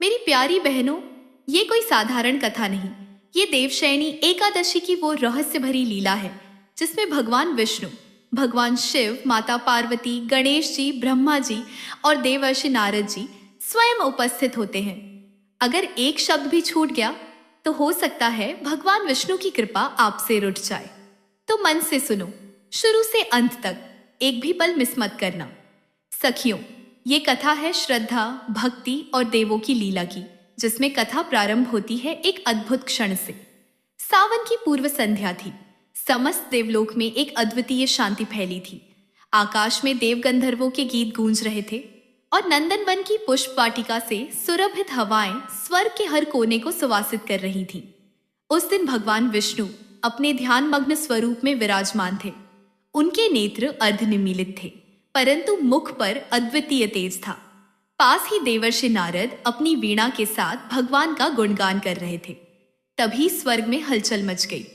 मेरी प्यारी बहनों, ये कोई साधारण कथा नहीं। ये देवशयनी एकादशी की वो रहस्य भरी लीला है जिसमें भगवान विष्णु, भगवान शिव, माता पार्वती, गणेश जी, ब्रह्मा जी और देवर्षि नारद जी स्वयं उपस्थित होते हैं। अगर एक शब्द भी छूट गया तो हो सकता है भगवान विष्णु की कृपा आपसे रुठ जाए। तो मन से सुनो, शुरू से अंत तक, एक भी पल मिस मत करना। सखियों, ये कथा है श्रद्धा, भक्ति और देवों की लीला की, जिसमें कथा प्रारंभ होती है एक अद्भुत क्षण से। सावन की पूर्व संध्या थी। समस्त देवलोक में एक अद्वितीय शांति फैली थी। आकाश में देव गंधर्वों के गीत गूंज रहे थे और नंदनवन की पुष्प वाटिका से सुरभित हवाएं स्वर्ग के हर कोने को सुवासित कर रही थीं। उस दिन भगवान विष्णु अपने ध्यान मग्न स्वरूप में विराजमान थे। उनके नेत्र अर्धनिमीलित थे, परंतु मुख पर अद्वितीय तेज था। पास ही देवर्षि नारद अपनी वीणा के साथ भगवान का गुणगान कर रहे थे। तभी स्वर्ग में हलचल मच गई।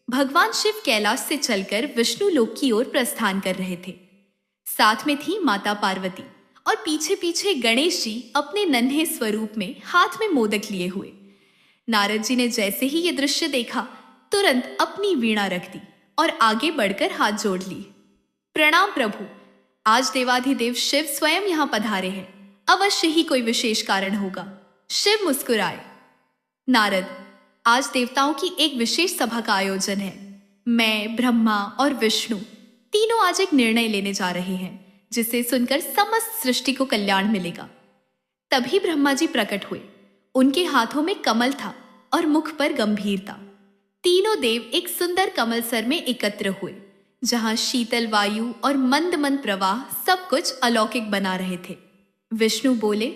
भगवान शिव कैलाश से चलकर विष्णु लोक की ओर प्रस्थान कर रहे थे। साथ में थी माता पार्वती और पीछे पीछे गणेश जी अपने नन्हे स्वरूप में हाथ में मोदक लिए हुए। नारद जी ने जैसे ही ये दृश्य देखा, तुरंत अपनी वीणा रख दी और आगे बढ़कर हाथ जोड़ ली। प्रणाम प्रभु, आज देवाधिदेव शिव स्वयं यहाँ पधारे हैं। अवश्य ही कोई विशेष कारण होगा। शिव मुस्कुराए। नारद, आज देवताओं की एक विशेष सभा का आयोजन है। मैं, ब्रह्मा और विष्णु तीनों आज एक निर्णय लेने जा रहे हैं, जिसे सुनकर समस्त सृष्टि को कल्याण मिलेगा। तभी ब्रह्मा जी प्रकट हुए। उनके हाथों में कमल था और मुख पर गंभीरता। तीनों देव एक सुंदर कमल सर में एकत्र हुए, जहां शीतल वायु और मंद मंद प्रवाह सब कुछ अलौकिक बना रहे थे। विष्णु बोले,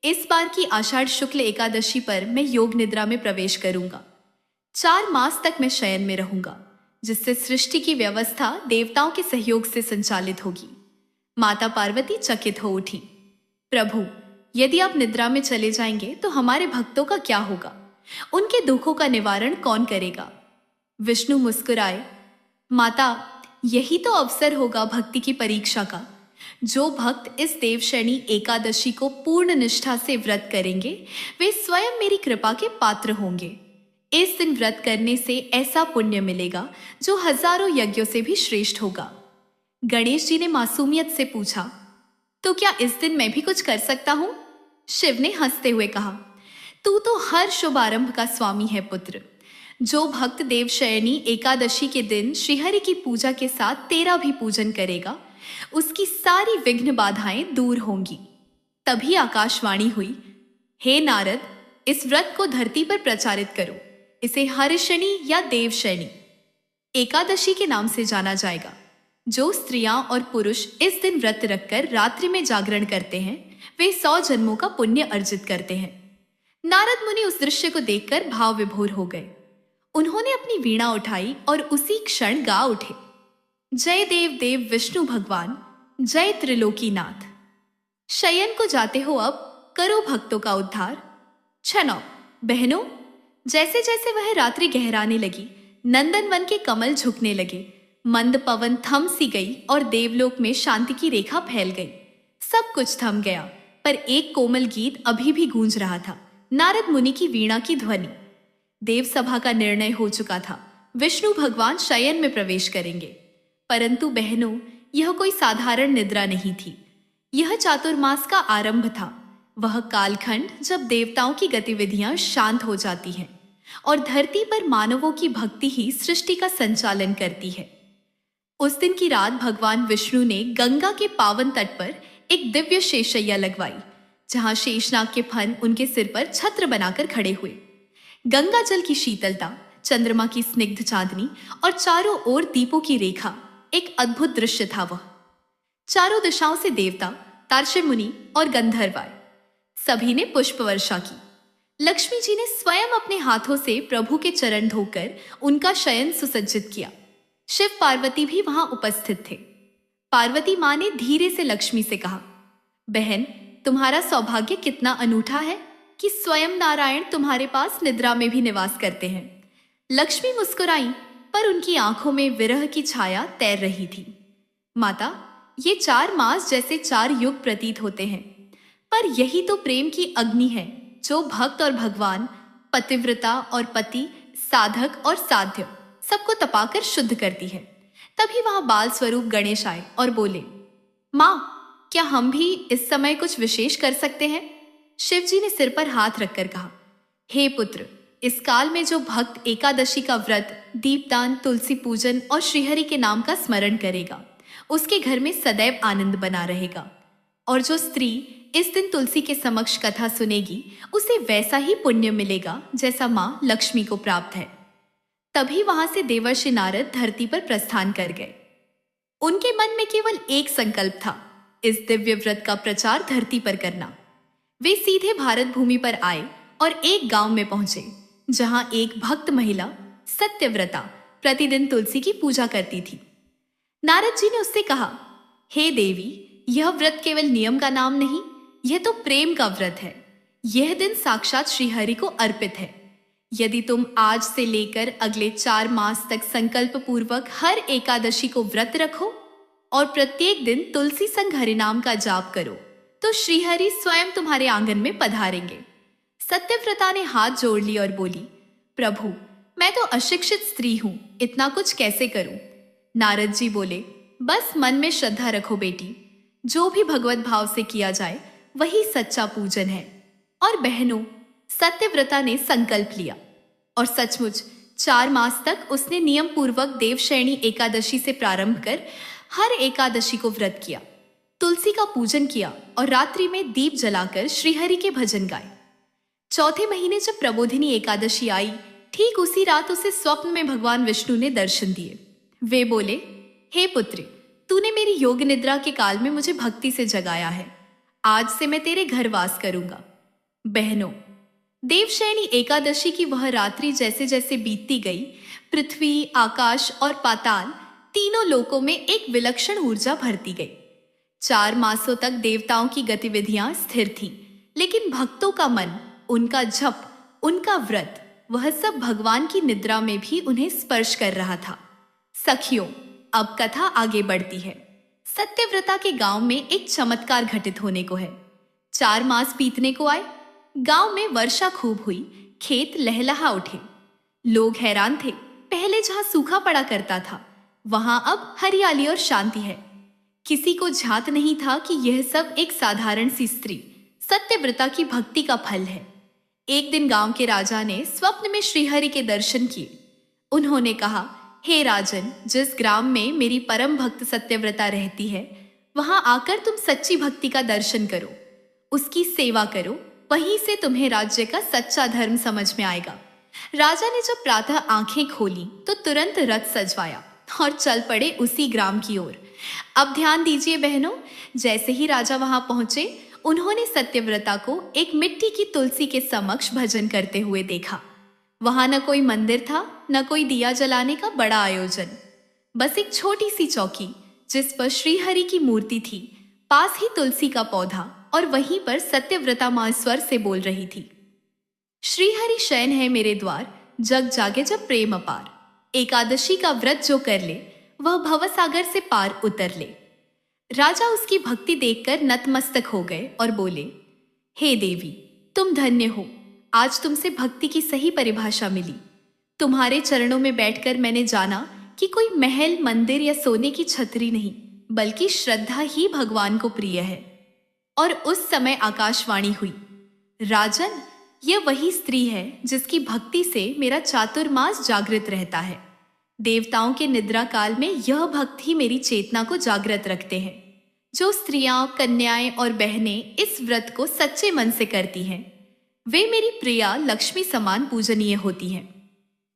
इस बार की आषाढ़ शुक्ल एकादशी पर मैं योग निद्रा में प्रवेश करूंगा। 4 मास तक मैं शयन में रहूंगा, जिससे सृष्टि की व्यवस्था देवताओं के सहयोग से संचालित होगी। माता पार्वती चकित हो उठी। प्रभु, यदि आप निद्रा में चले जाएंगे तो हमारे भक्तों का क्या होगा? उनके दुखों का निवारण कौन करेगा? विष्णु मुस्कुराए। माता, यही तो अवसर होगा भक्ति की परीक्षा का। जो भक्त इस देवशयनी एकादशी को पूर्ण निष्ठा से व्रत करेंगे, वे स्वयं मेरी कृपा के पात्र होंगे। इस दिन व्रत करने से ऐसा पुण्य मिलेगा जो हजारों यज्ञों से भी श्रेष्ठ होगा। गणेश जी ने मासूमियत से पूछा, तो क्या इस दिन मैं भी कुछ कर सकता हूं? शिव ने हंसते हुए कहा, तू तो हर शुभ आरंभ का स्वामी है पुत्र। जो भक्त देवशयनी एकादशी के दिन श्रीहरि की पूजा के साथ तेरा भी पूजन करेगा, उसकी सारी विघ्न बाधाएं दूर होंगी। तभी आकाशवाणी हुई, हे नारद, इस व्रत को धरती पर प्रचारित करो। इसे हर्षणी या देवशयनी एकादशी के नाम से जाना जाएगा। जो स्त्रियां और पुरुष इस दिन व्रत रखकर रात्रि में जागरण करते हैं, वे 100 जन्मों का पुण्य अर्जित करते हैं। नारद मुनि उस दृश्य को देखकर भाव विभोर हो गए। उन्होंने अपनी वीणा उठाई और उसी क्षण गा उठे, जय देव देव विष्णु भगवान, जय त्रिलोकीनाथ। शयन को जाते हो अब, करो भक्तों का उद्धार। छनो बहनों, जैसे जैसे वह रात्रि गहराने लगी, नंदनवन के कमल झुकने लगे। मंद पवन थम सी गई और देवलोक में शांति की रेखा फैल गई। सब कुछ थम गया, पर एक कोमल गीत अभी भी गूंज रहा था, नारद मुनि की वीणा की ध्वनि। देव सभा का निर्णय हो चुका था। विष्णु भगवान शयन में प्रवेश करेंगे। परंतु बहनों, यह कोई साधारण निद्रा नहीं थी। यह चातुर्मास का आरंभ था। वह कालखंड जब देवताओं की गतिविधियां शांत हो जाती हैं और धरती पर मानवों की भक्ति ही सृष्टि का संचालन करती है। उस दिन की रात भगवान विष्णु ने गंगा के पावन तट पर एक दिव्य शेषैया लगवाई, जहां शेषनाग के फन उनके सिर पर छत्र बनाकर खड़े हुए। गंगा जल की शीतलता, चंद्रमा की स्निग्ध चांदनी और चारों ओर दीपों की रेखा, एक अद्भुत दृश्य था वह। चारों दिशाओं से देवता, तार्क्ष्य मुनि और गंधर्व आए। सभी ने पुष्प वर्षा की। लक्ष्मी जी ने स्वयं अपने हाथों से प्रभु के चरण धोकर उनका शयन सुसज्जित किया। शिव पार्वती भी वहां उपस्थित थे। पार्वती मां ने धीरे से लक्ष्मी से कहा, बहन, तुम्हारा सौभाग्य कितना अनूठा है कि स्वयं नारायण तुम्हारे पास निद्रा में भी निवास करते हैं। लक्ष्मी मुस्कुराई, पर उनकी आंखों में विरह की छाया तैर रही थी। माता, ये 4 मास जैसे 4 युग प्रतीत होते हैं, पर यही तो प्रेम की अग्नि है जो भक्त और भगवान, पतिव्रता और पति, साधक और साध्य सबको तपाकर शुद्ध करती है। तभी वहां बाल स्वरूप गणेश आए और बोले, माँ, क्या हम भी इस समय कुछ विशेष कर सकते हैं? शिव जी ने सिर पर हाथ रखकर कहा, हे पुत्र, इस काल में जो भक्त एकादशी का व्रत, दीपदान, तुलसी पूजन और श्रीहरि के नाम का स्मरण करेगा, उसके घर में सदैव आनंद बना रहेगा। और जो स्त्री इस दिन तुलसी के समक्ष कथा सुनेगी, उसे वैसा ही पुण्य मिलेगा जैसा माँ लक्ष्मी को प्राप्त है। तभी वहां से देवर्षि नारद धरती पर प्रस्थान कर गए। उनके मन में केवल एक संकल्प था, इस दिव्य व्रत का प्रचार धरती पर करना। वे सीधे भारत भूमि पर आए और एक गांव में पहुंचे, जहां एक भक्त महिला सत्यव्रता प्रतिदिन तुलसी की पूजा करती थी। नारद जी ने उससे कहा, हे देवी, यह व्रत केवल नियम का नाम नहीं, यह तो प्रेम का व्रत है। यह दिन साक्षात श्रीहरि को अर्पित है। यदि तुम आज से लेकर अगले 4 मास तक संकल्प पूर्वक हर एकादशी को व्रत रखो और प्रत्येक दिन तुलसी संग हरिनाम का जाप करो, तो श्रीहरि स्वयं तुम्हारे आंगन में पधारेंगे। सत्यव्रता ने हाथ जोड़ ली और बोली, प्रभु, मैं तो अशिक्षित स्त्री हूं, इतना कुछ कैसे करूं? नारद जी बोले, बस मन में श्रद्धा रखो बेटी, जो भी भगवत भाव से किया जाए वही सच्चा पूजन है। और बहनों, सत्यव्रता ने संकल्प लिया और सचमुच 4 मास तक उसने नियम पूर्वक देवशयनी एकादशी से प्रारंभ कर हर एकादशी को व्रत किया, तुलसी का पूजन किया और रात्रि में दीप जलाकर श्रीहरि के भजन गाए। चौथे महीने जब प्रबोधिनी एकादशी आई, ठीक उसी रात उसे स्वप्न में भगवान विष्णु ने दर्शन दिए। वे बोले, हे पुत्री, तूने मेरी योग निद्रा के काल में मुझे भक्ति से जगाया है। आज से मैं तेरे घर वास करूंगा। बहनों, देवशयनी एकादशी की वह रात्रि जैसे जैसे बीतती गई, पृथ्वी, आकाश और पाताल तीनों लोकों में एक विलक्षण ऊर्जा भरती गई। 4 मासों तक देवताओं की गतिविधियां स्थिर थीं, लेकिन भक्तों का मन, उनका जप, उनका व्रत, वह सब भगवान की निद्रा में भी उन्हें स्पर्श कर रहा था। सखियों, अब कथा आगे बढ़ती है। सत्यव्रता के गांव में एक चमत्कार घटित होने को है। 4 मास बीतने को आए, गांव में वर्षा खूब हुई, खेत लहलहा उठे। लोग हैरान थे, पहले जहां सूखा पड़ा करता था, वहां अब हरियाली और शांति है। किसी को झात नहीं था कि यह सब एक साधारण सी स्त्री सत्यव्रता की भक्ति का फल है। एक दिन गांव के राजा ने स्वप्न में श्रीहरि के दर्शन किए। उन्होंने कहा, हे राजन, जिस ग्राम में मेरी परम भक्त सत्यव्रता रहती है, वहां आकर तुम सच्ची भक्ति का दर्शन करो, उसकी सेवा करो, वहीं से तुम्हें राज्य का सच्चा धर्म समझ में आएगा। राजा ने जब प्रातः आंखें खोली तो तुरंत रथ सजवाया और चल पड़े उसी ग्राम की ओर। अब ध्यान दीजिए बहनों, जैसे ही राजा वहां पहुंचे, उन्होंने सत्यव्रता को एक मिट्टी की तुलसी के समक्ष भजन करते हुए देखा। वहां न कोई मंदिर था, न कोई दिया जलाने का बड़ा आयोजन, बस एक छोटी सी चौकी जिस पर श्रीहरि की मूर्ति थी, पास ही तुलसी का पौधा, और वहीं पर सत्यव्रता मां स्वर से बोल रही थी, श्रीहरि शयन है मेरे द्वार, जग जागे जब प्रेम अपार। एकादशी का व्रत जो कर ले, वह भवसागर से पार उतर ले। राजा उसकी भक्ति देखकर नतमस्तक हो गए और बोले, हे देवी, तुम धन्य हो, आज तुमसे भक्ति की सही परिभाषा मिली। तुम्हारे चरणों में बैठकर मैंने जाना कि कोई महल, मंदिर या सोने की छतरी नहीं, बल्कि श्रद्धा ही भगवान को प्रिय है। और उस समय आकाशवाणी हुई, राजन, यह वही स्त्री है जिसकी भक्ति से मेरा चातुर्मास जागृत रहता है। देवताओं के निद्रा काल में यह भक्त ही मेरी चेतना को जागृत रखते हैं। जो स्त्रियां, कन्याएं और बहनें इस व्रत को सच्चे मन से करती हैं, वे मेरी प्रिया लक्ष्मी समान पूजनीय होती हैं।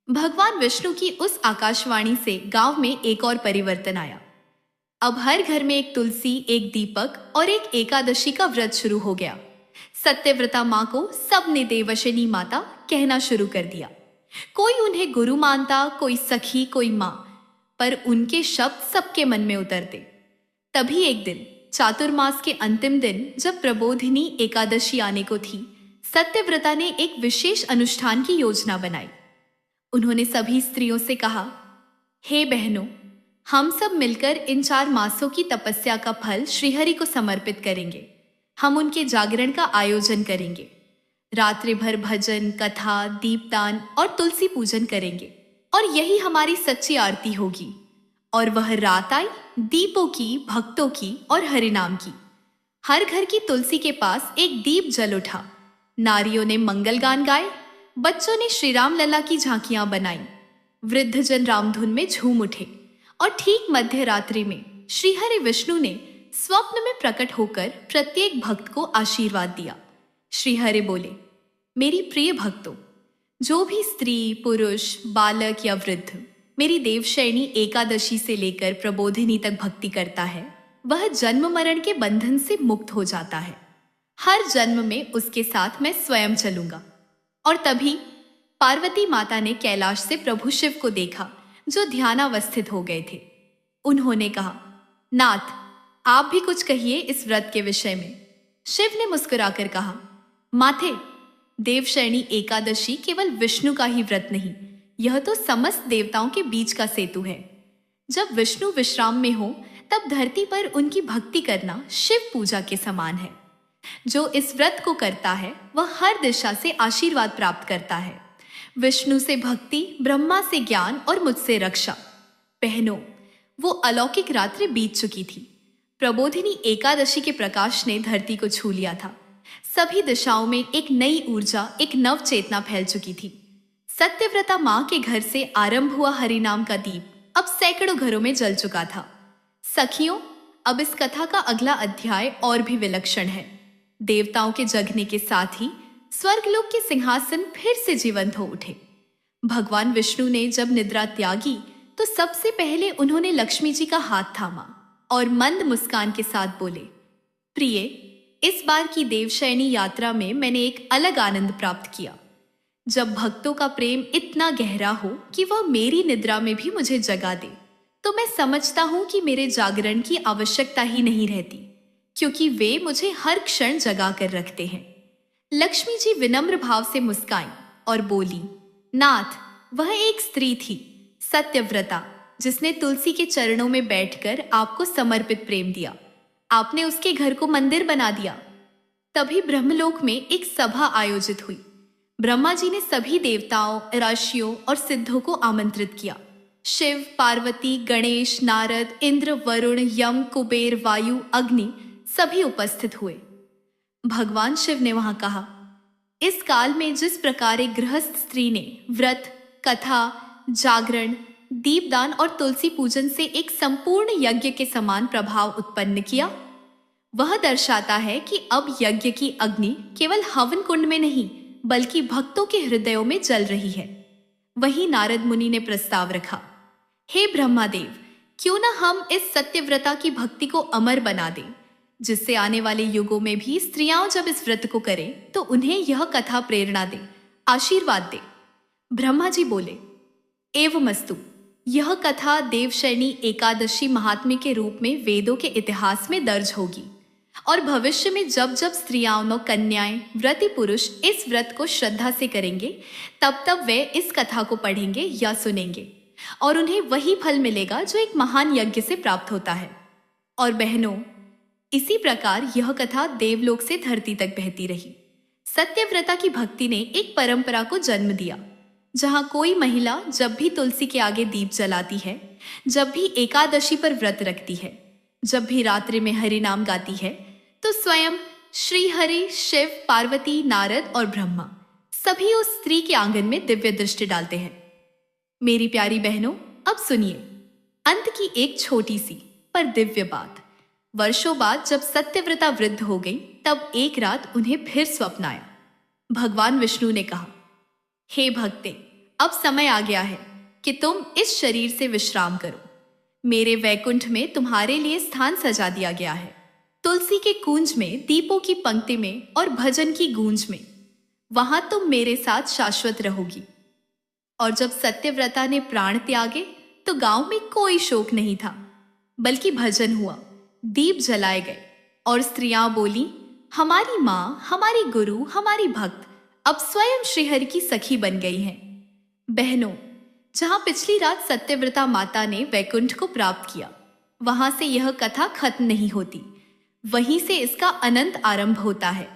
भगवान विष्णु की उस आकाशवाणी से गांव में एक और परिवर्तन आया। अब हर घर में एक तुलसी, एक दीपक और एक एकादशी का व्रत शुरू हो गया। सत्यव्रता मां को सबने देवशयनी माता कहना शुरू कर दिया। कोई उन्हें गुरु मानता, कोई सखी, कोई मां, पर उनके शब्द सबके मन में उतरते। तभी एक दिन, चातुर्मास के अंतिम दिन, जब प्रबोधिनी एकादशी आने को थी, सत्यव्रता ने एक विशेष अनुष्ठान की योजना बनाई। उन्होंने सभी स्त्रियों से कहा, हे बहनों, हम सब मिलकर इन 4 मासों की तपस्या का फल श्रीहरि को समर्पित करेंगे। हम उनके जागरण का आयोजन करेंगे। रात्रि भर भजन, कथा, दीपदान और तुलसी पूजन करेंगे और यही हमारी सच्ची आरती होगी। और वह रात आई दीपों की, भक्तों की और हरिनाम की। हर घर की तुलसी के पास एक दीप जल उठा। नारियों ने मंगल गान गाए, बच्चों ने श्री राम लला की झांकियां बनाई, वृद्धजन रामधुन में झूम उठे और ठीक मध्य रात्रि में श्रीहरि विष्णु ने स्वप्न में प्रकट होकर प्रत्येक भक्त को आशीर्वाद दिया। श्रीहरि बोले, मेरी प्रिय भक्तों, जो भी स्त्री, पुरुष, बालक या वृद्ध मेरी देवशयनी एकादशी से लेकर प्रबोधिनी तक भक्ति करता है, वह जन्म मरण के बंधन से मुक्त हो जाता है। हर जन्म में उसके साथ मैं स्वयं चलूंगा। और तभी पार्वती माता ने कैलाश से प्रभु शिव को देखा, जो ध्यानावस्थित हो गए थे। उन्होंने कहा, नाथ, आप भी कुछ कहिए इस व्रत के विषय में। शिव ने मुस्कुराकर कहा, माथे, देवशयनी एकादशी केवल विष्णु का ही व्रत नहीं, यह तो समस्त देवताओं के बीच का सेतु है। जब विष्णु विश्राम में हो तब धरती पर उनकी भक्ति करना शिव पूजा के समान है। जो इस व्रत को करता है वह हर दिशा से आशीर्वाद प्राप्त करता है। विष्णु से भक्ति, ब्रह्मा से ज्ञान और मुझसे रक्षा। बहनों, वो अलौकिक रात्रि बीत चुकी थी। प्रबोधिनी एकादशी के प्रकाश ने धरती को छू लिया था। सभी दिशाओं में एक नई ऊर्जा, एक नव चेतना फैल चुकी थी। सत्यव्रता मां के घर से आरंभ हुआ हरिनाम का दीप अब सैकड़ों घरों में जल चुका था। सखियों, अब इस कथा का अगला अध्याय और भी विलक्षण है। देवताओं के जगने के साथ ही स्वर्गलोक के सिंहासन फिर से जीवंत हो उठे। भगवान विष्णु ने जब निद्रा त्यागी तो सबसे पहले उन्होंने लक्ष्मी जी का हाथ थामा और मंद मुस्कान के साथ बोले, प्रिय, इस बार की देवशयनी यात्रा में मैंने एक अलग आनंद प्राप्त किया। जब भक्तों का प्रेम इतना गहरा हो कि वह मेरी निद्रा में भी मुझे जगा दे, तो मैं समझता हूं कि मेरे जागरण की आवश्यकता ही नहीं रहती, क्योंकि वे मुझे हर क्षण जगा कर रखते हैं। लक्ष्मी जी विनम्र भाव से मुस्काई और बोली, नाथ, वह एक स्त्री थी, सत्यव्रता, जिसने तुलसी के चरणों में बैठकर आपको समर्पित प्रेम दिया। आपने उसके घर को मंदिर बना दिया। तभी ब्रह्मलोक में एक सभा आयोजित हुई। ब्रह्मा जी ने सभी देवताओं, ऋषियों और सिद्धों को आमंत्रित किया। शिव, पार्वती, गणेश, नारद, इंद्र, वरुण, यम, कुबेर, वायु, अग्नि सभी उपस्थित हुए। भगवान शिव ने वहां कहा, इस काल में जिस प्रकार एक गृहस्थ स्त्री ने व्रत, कथा, जागरण, दीपदान और तुलसी पूजन से एक संपूर्ण यज्ञ के समान प्रभाव उत्पन्न किया, वह दर्शाता है कि अब यज्ञ की अग्नि केवल हवन कुंड में नहीं बल्कि भक्तों के हृदयों में जल रही है। वहीं नारद मुनि ने प्रस्ताव रखा, हे ब्रह्मादेव, क्यों न हम इस सत्यव्रता की भक्ति को अमर बना दें, जिससे आने वाले युगों में भी स्त्रियां जब इस व्रत को करें तो उन्हें यह कथा प्रेरणा दे, आशीर्वाद दे। ब्रह्मा जी बोले, एवमस्तु। यह कथा देवशयनी एकादशी महात्म्य के रूप में वेदों के इतिहास में दर्ज होगी और भविष्य में जब जब स्त्रियां, कन्याएं, व्रती पुरुष इस व्रत को श्रद्धा से करेंगे, तब तब वे इस कथा को पढ़ेंगे या सुनेंगे और उन्हें वही फल मिलेगा जो एक महान यज्ञ से प्राप्त होता है। और बहनों, इसी प्रकार यह कथा देवलोक से धरती तक बहती रही। सत्यव्रता की भक्ति ने एक परंपरा को जन्म दिया, जहां कोई महिला जब भी तुलसी के आगे दीप जलाती है, जब भी एकादशी पर व्रत रखती है, जब भी रात्रि में हरि नाम गाती है, तो स्वयं श्री हरि, शिव, पार्वती, नारद और ब्रह्मा सभी उस स्त्री के आंगन में दिव्य दृष्टि डालते हैं। मेरी प्यारी बहनों, अब सुनिए अंत की एक छोटी सी पर दिव्य बात। वर्षों बाद जब सत्यव्रता वृद्ध हो गई, तब एक रात उन्हें फिर स्वप्न आया। भगवान विष्णु ने कहा, हे भक्ते, अब समय आ गया है कि तुम इस शरीर से विश्राम करो। मेरे वैकुंठ में तुम्हारे लिए स्थान सजा दिया गया है। तुलसी के कूंज में, दीपों की पंक्ति में और भजन की गूंज में। वहां तुम मेरे साथ शाश्वत रहोगी। और जब सत्यव्रता ने प्राण त्यागे तो गांव में कोई शोक नहीं था, बल्कि भजन हुआ, दीप जलाए गए और स्त्रियां बोली, हमारी माँ, हमारी गुरु, हमारी भक्त अब स्वयं श्रीहरि की सखी बन गई हैं। बहनों, जहां पिछली रात सत्यव्रता माता ने वैकुंठ को प्राप्त किया, वहां से यह कथा खत्म नहीं होती, वहीं से इसका अनंत आरंभ होता है।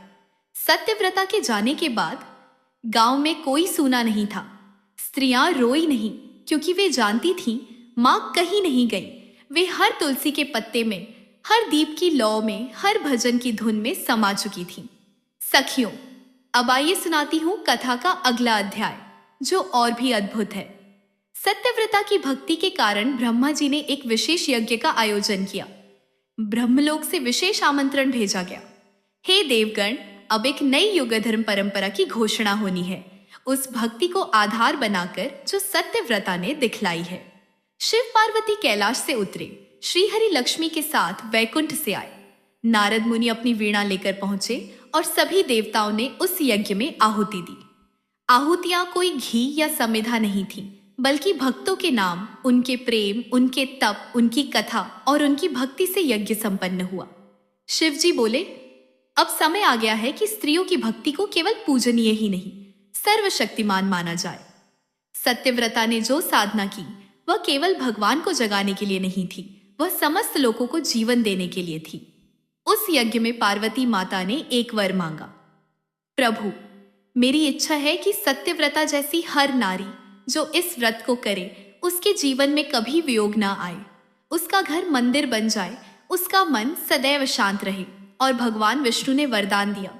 सत्यव्रता के जाने के बाद गांव में कोई सूना नहीं था। स्त्रियां रोई नहीं, क्योंकि वे जानती थीं मां कहीं नहीं गई। वे हर तुलसी के पत्ते में, हर दीप की लौ में, हर भजन की धुन में समा चुकी थीं। सखियों, अब आइए सुनाती हूं कथा का अगला अध्याय, जो और भी अद्भुत है। सत्यव्रता की भक्ति के कारण ब्रह्मा जी ने एक विशेष यज्ञ का आयोजन किया। ब्रह्मलोक से विशेष आमंत्रण भेजा गया। हे देवगण, अब एक नई युग धर्म परंपरा की घोषणा होनी है, उस भक्ति को आधार बनाकर जो सत्यव्रता ने दिखलाई है। शिव पार्वती कैलाश से उतरे, श्रीहरि लक्ष्मी के साथ वैकुंठ से आए। नारद मुनि अपनी वीणा लेकर पहुंचे और सभी देवताओं ने उस यज्ञ में आहुति दी। आहुतियां कोई घी या समिधा नहीं थी, बल्कि भक्तों के नाम, उनके प्रेम, उनके तप, उनकी कथा और उनकी भक्ति से यज्ञ संपन्न हुआ। शिव जी बोले, अब समय आ गया है कि स्त्रियों की भक्ति को केवल पूजनीय ही नहीं, सर्वशक्तिमान माना जाए। सत्यव्रता ने जो साधना की वह केवल भगवान को जगाने के लिए नहीं थी, वह समस्त लोगों को जीवन देने के लिए थी। उस यज्ञ में पार्वती माता ने एक वर मांगा, प्रभु, मेरी इच्छा है कि सत्यव्रता जैसी हर नारी जो इस व्रत को करे, उसके जीवन में कभी वियोग ना आए, उसका घर मंदिर बन जाए, उसका मन सदैव शांत रहे। और भगवान विष्णु ने वरदान दिया,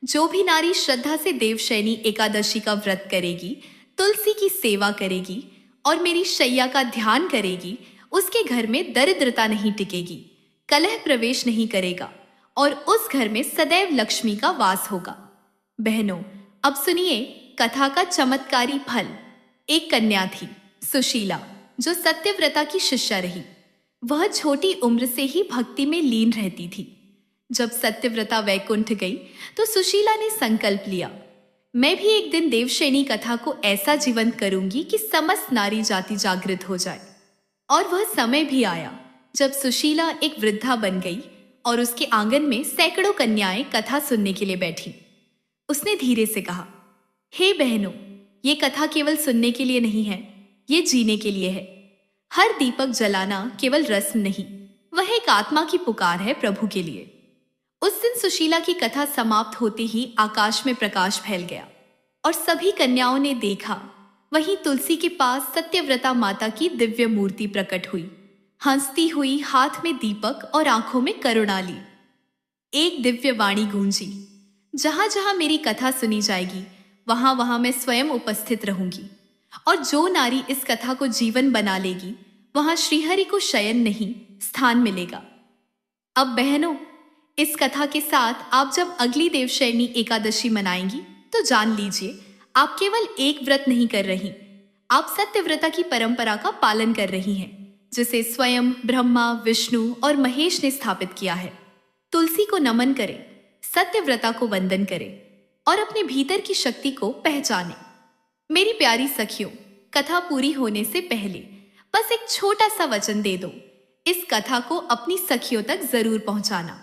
जो भी नारी श्रद्धा से देवशयनी एकादशी का व्रत करेगी, तुलसी की सेवा करेगी और मेरी शैया का ध्यान करेगी, उसके घर में दरिद्रता नहीं टिकेगी, कलह प्रवेश नहीं करेगा और उस घर में सदैव लक्ष्मी का वास होगा। बहनों, अब सुनिए कथा का चमत्कारी फल। एक कन्या थी, सुशीला, जो सत्यव्रता की शिष्या रही। वह छोटी उम्र से ही भक्ति में लीन रहती थी। जब सत्यव्रता वैकुंठ गई तो सुशीला ने संकल्प लिया, मैं भी एक दिन देवशयनी कथा को ऐसा जीवंत करूंगी कि समस्त नारी जाति जागृत हो जाए। और वह समय भी आया जब सुशीला एक वृद्धा बन गई और उसके आंगन में सैकड़ों कन्याएं कथा सुनने के लिए बैठी। उसने धीरे से कहा, हे बहनों, ये कथा केवल सुनने के लिए नहीं है, ये जीने के लिए है। हर दीपक जलाना केवल रस्म नहीं, वह एक आत्मा की पुकार है प्रभु के लिए। उस दिन सुशीला की कथा समाप्त होते ही आकाश में प्रकाश फैल गया और सभी कन्याओं ने देखा, वहीं तुलसी के पास सत्यव्रता माता की दिव्य मूर्ति प्रकट हुई, हंसती हुई, हाथ में दीपक और आंखों में करुणा ली। एक दिव्य वाणी गूंजी, जहां जहां मेरी कथा सुनी जाएगी वहां वहां मैं स्वयं उपस्थित रहूंगी, और जो नारी इस कथा को जीवन बना लेगी वहां श्रीहरि को शयन नहीं, स्थान मिलेगा। अब बहनों, इस कथा के साथ आप जब अगली देवशयनी एकादशी मनाएंगी तो जान लीजिए, आप केवल एक व्रत नहीं कर रही, आप सत्यव्रता की परंपरा का पालन कर रही हैं, जिसे स्वयं ब्रह्मा, विष्णु और महेश ने स्थापित किया है। तुलसी को नमन करें, सत्यव्रता को वंदन करें और अपने भीतर की शक्ति को पहचानें। मेरी प्यारी सखियों, कथा पूरी होने से पहले बस एक छोटा सा वचन दे दो, इस कथा को अपनी सखियों तक जरूर पहुंचाना।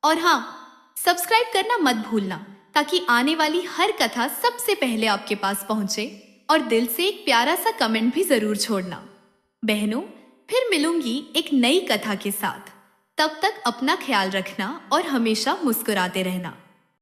और हाँ, सब्सक्राइब करना मत भूलना, ताकि आने वाली हर कथा सबसे पहले आपके पास पहुंचे। और दिल से एक प्यारा सा कमेंट भी जरूर छोड़ना। बहनों, फिर मिलूंगी एक नई कथा के साथ। तब तक अपना ख्याल रखना और हमेशा मुस्कुराते रहना।